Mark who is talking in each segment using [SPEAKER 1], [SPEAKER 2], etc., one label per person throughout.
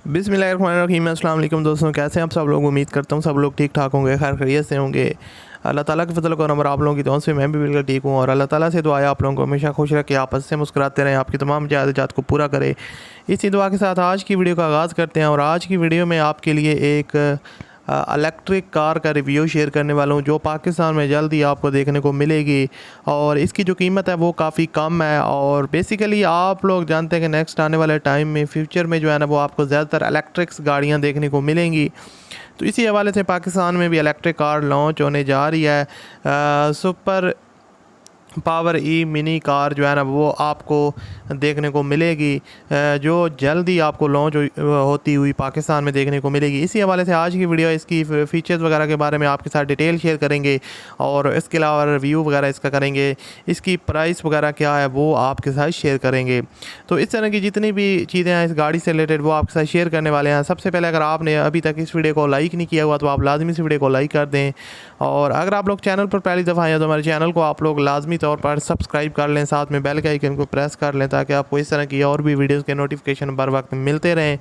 [SPEAKER 1] बिस्मिल्लाहिर्रहमानिर्रहीम। अस्सलाम वालेकुम दोस्तों, कैसे हैं आप सब लोग। उम्मीद करता हूँ सब लोग ठीक ठाक होंगे, खैर खैरियत से होंगे। अल्लाह ताला के फजल और नंबर आप लोगों की दुआओं से मैं भी बिल्कुल ठीक हूँ और अल्लाह ताला से दुआ है आप लोगों को हमेशा खुश रखे, आपस से मुस्कुराते रहें, आपकी तमाम ज़रूरियात को पूरा करे। इसी दुआ के साथ आज की वीडियो का आगाज़ करते हैं और आज की वीडियो में आपके लिए एक इलेक्ट्रिक कार का रिव्यू शेयर करने वाला हूँ जो पाकिस्तान में जल्द ही आपको देखने को मिलेगी और इसकी जो कीमत है वो काफ़ी कम है। और बेसिकली आप लोग जानते हैं कि नेक्स्ट आने वाले टाइम में फ्यूचर में जो है ना वो आपको ज़्यादातर इलेक्ट्रिक्स गाड़ियाँ देखने को मिलेंगी। तो इसी हवाले से पाकिस्तान में भी इलेक्ट्रिक कार लॉन्च होने जा रही है। सुपर पावर ई मिनी कार जो है ना वो आपको देखने को मिलेगी, जो जल्द ही आपको लॉन्च होती हुई पाकिस्तान में देखने को मिलेगी। इसी हवाले से आज की वीडियो इसकी फ़ीचर्स वगैरह के बारे में आपके साथ डिटेल शेयर करेंगे और इसके अलावा रिव्यू वगैरह इसका करेंगे, इसकी प्राइस वगैरह क्या है वो आपके साथ शेयर करेंगे। तो इस तरह की जितनी भी चीज़ें हैं इस गाड़ी से रिलेटेड वो आपके साथ शेयर करने वाले हैं। सबसे पहले अगर आपने अभी तक इस वीडियो को लाइक नहीं किया हुआ तो आप लाजमी इस वीडियो को लाइक कर दें और अगर आप लोग चैनल पर पहली दफ़ा आए हैं तो हमारे चैनल को आप लोग लाजमी तौर पर सब्सक्राइब कर लें, साथ में बेल के आइकन को प्रेस कर लें ताकि आपको इस तरह की और भी वीडियोस के नोटिफिकेशन बर वक्त मिलते रहें,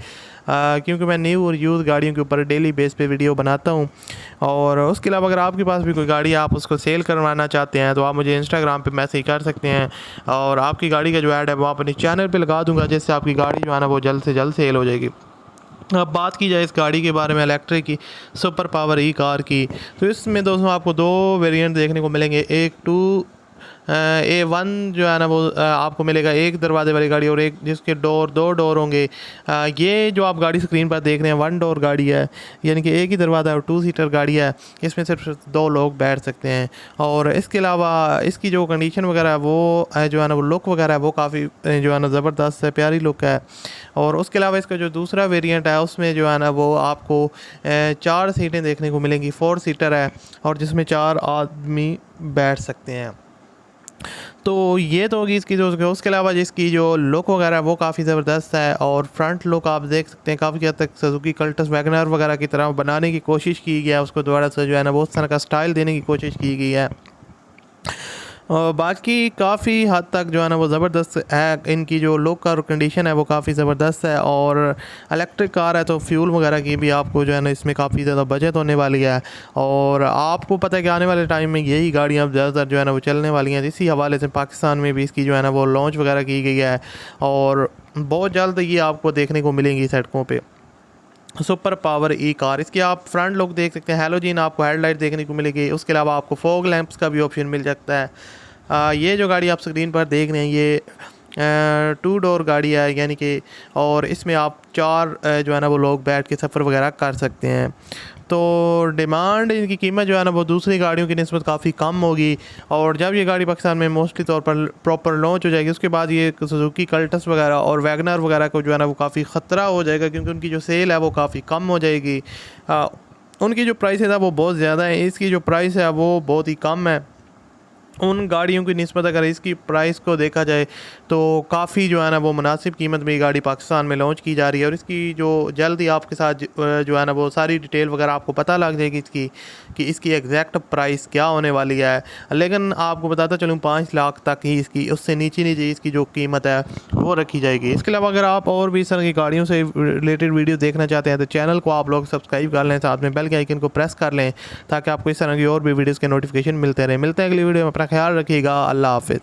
[SPEAKER 1] क्योंकि मैं न्यू और यूज़ गाड़ियों के ऊपर डेली बेस पे वीडियो बनाता हूं। और उसके अलावा अगर आपके पास भी कोई गाड़ी आप उसको सेल करवाना चाहते हैं तो आप मुझे इंस्टाग्राम पे मैसेज कर सकते हैं और आपकी गाड़ी का जो ऐड है वो अपने चैनल पर लगा दूँगा, जिससे आपकी गाड़ी जो है ना वो जल्द से जल्द सेल हो जाएगी। अब बात की जाए इस गाड़ी के बारे में इलेक्ट्रिक की सुपर पावर ई कार की, तो इसमें दोस्तों आपको दो वेरिएंट देखने को मिलेंगे। एक A1 जो है ना वो आपको मिलेगा एक दरवाजे वाली गाड़ी और एक जिसके दो डोर होंगे। ये जो आप गाड़ी स्क्रीन पर देख रहे हैं 1 डोर गाड़ी है, यानी कि एक ही दरवाज़ा और 2 सीटर गाड़ी है। इसमें सिर्फ 2 लोग बैठ सकते हैं और इसके अलावा इसकी जो कंडीशन वगैरह है वो जो है ना वो लुक वगैरह है वो काफ़ी जो है ना ज़बरदस्त है, प्यारी लुक है। और उसके अलावा इसका जो दूसरा वेरिएंट है उसमें जो है ना वो आपको 4 सीटें देखने को मिलेंगी, 4 सीटर है और जिसमें 4 आदमी बैठ सकते हैं। तो ये तो होगी इसकी जो उसके अलावा जिसकी जो लुक वगैरह है वो काफ़ी ज़बरदस्त है और फ्रंट लुक आप देख सकते हैं काफ़ी हद तक सुजुकी कल्टस वैगनर वगैरह की तरह बनाने की कोशिश की गई है, उसको दोबारा से जो है ना वो उस तरह का स्टाइल देने की कोशिश की गई है। और बाकी काफ़ी हद तक जो है ना वो ज़बरदस्त है, इनकी जो लुक और कंडीशन है वो काफ़ी ज़बरदस्त है। और इलेक्ट्रिक कार है तो फ्यूल वगैरह की भी आपको जो है ना इसमें काफ़ी ज़्यादा बचत होने वाली है और आपको पता है कि आने वाले टाइम में यही गाड़ियाँ ज़्यादातर जो है ना वो चलने वाली हैं। इसी हवाले से पाकिस्तान में भी इसकी जो है ना वो लॉन्च वगैरह की गई है और बहुत जल्द ये आपको देखने को मिलेंगी सड़कों पर। सुपर पावर ई कार, इसकी आप फ्रंट लुक देख सकते हैं, हैलोजन आपको हेडलाइट देखने को मिलेगी। उसके अलावा आपको फॉग लैंप्स का भी ऑप्शन मिल सकता है। ये जो गाड़ी आप स्क्रीन पर देख रहे हैं ये 2 डोर गाड़ी है, यानी कि और इसमें आप 4 जो है ना वो लोग बैठ के सफ़र वगैरह कर सकते हैं। तो डिमांड इनकी कीमत जो है ना वो दूसरी गाड़ियों की निस्बत काफ़ी कम होगी और जब ये गाड़ी पाकिस्तान में मोस्टली तौर पर प्रॉपर लॉन्च हो जाएगी उसके बाद ये सुजुकी कल्टस वगैरह और वैगनर वगैरह को जो है ना वो काफ़ी ख़तरा हो जाएगा, क्योंकि उनकी जो सेल है वो काफ़ी कम हो जाएगी। उनकी जो प्राइस है वो बहुत ज़्यादा है, इसकी जो प्राइस है वो बहुत ही कम है उन गाड़ियों की निस्बत। अगर इसकी प्राइस को देखा जाए तो काफ़ी जो है ना वो मुनासिब कीमत में ये गाड़ी पाकिस्तान में लॉन्च की जा रही है और इसकी जो जल्द ही आपके साथ जो है ना वो सारी डिटेल वगैरह आपको पता लग जाएगी इसकी कि इसकी एग्जैक्ट प्राइस क्या होने वाली है। लेकिन आपको बताता चलूँ 5 लाख तक ही इसकी, उससे नीचे इसकी जो कीमत है वो रखी जाएगी। इसके अलावा अगर आप और भी इस तरह की गाड़ियों से रिलेटेड वीडियो देखना चाहते हैं तो चैनल को आप लोग सब्सक्राइब कर लें, साथ में बेल के आइकन को प्रेस कर लें ताकि आपको इस तरह की और भी वीडियोज़ के नोटिफिकेशन मिलते हैं। मिलते हैं अगली वीडियो में, अपना ख्याल रखिएगा। अल्लाह हाफ़िज़।